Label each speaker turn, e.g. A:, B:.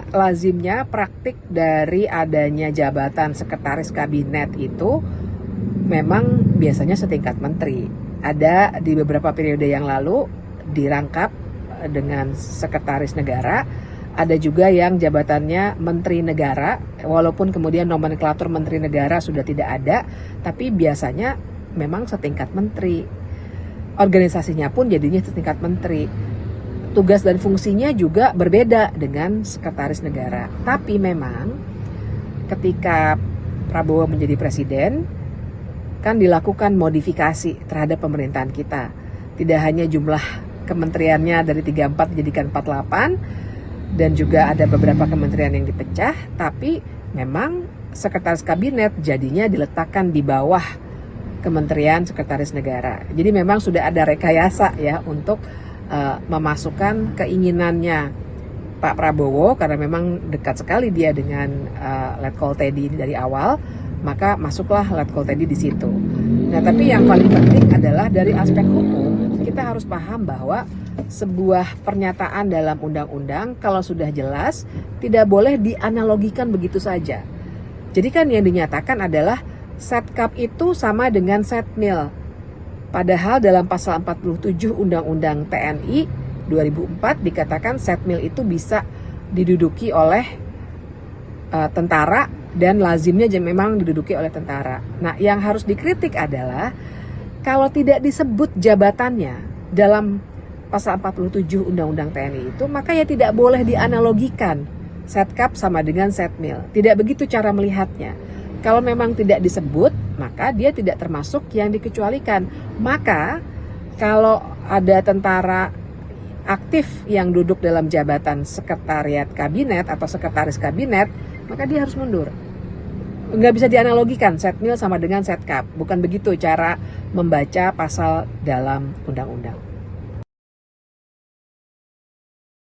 A: Lazimnya praktik dari adanya jabatan sekretaris kabinet itu memang biasanya setingkat menteri. Ada di beberapa periode yang lalu dirangkap dengan sekretaris negara, ada juga yang jabatannya menteri negara, walaupun kemudian nomenklatur menteri negara sudah tidak ada, tapi biasanya memang setingkat menteri. Organisasinya pun jadinya setingkat menteri. Tugas dan fungsinya juga berbeda dengan sekretaris negara. Tapi memang ketika Prabowo menjadi presiden, kan dilakukan modifikasi terhadap pemerintahan kita. Tidak hanya jumlah kementeriannya dari 34 dijadikan 48, dan juga ada beberapa kementerian yang dipecah, tapi memang sekretaris kabinet jadinya diletakkan di bawah kementerian sekretaris negara. Jadi memang sudah ada rekayasa ya untuk memasukkan keinginannya Pak Prabowo, karena memang dekat sekali dia dengan Letkol Teddy ini dari awal, maka masuklah Letkol Teddy di situ. Nah, tapi yang paling penting adalah dari aspek hukum, kita harus paham bahwa sebuah pernyataan dalam undang-undang kalau sudah jelas tidak boleh dianalogikan begitu saja. Jadi kan yang dinyatakan adalah Setkap itu sama dengan Setmil. Padahal dalam pasal 47 Undang-Undang TNI 2004 dikatakan Setmil itu bisa diduduki oleh tentara, dan lazimnya memang diduduki oleh tentara. Nah, yang harus dikritik adalah kalau tidak disebut jabatannya dalam pasal 47 Undang-Undang TNI itu, maka ya tidak boleh dianalogikan Setkap sama dengan Setmil. Tidak begitu cara melihatnya. Kalau memang tidak disebut, maka dia tidak termasuk yang dikecualikan. Maka kalau ada tentara aktif yang duduk dalam jabatan sekretariat kabinet atau sekretaris kabinet, maka dia harus mundur. Nggak bisa dianalogikan Setmil sama dengan Setkap. Bukan begitu cara membaca pasal dalam undang-undang.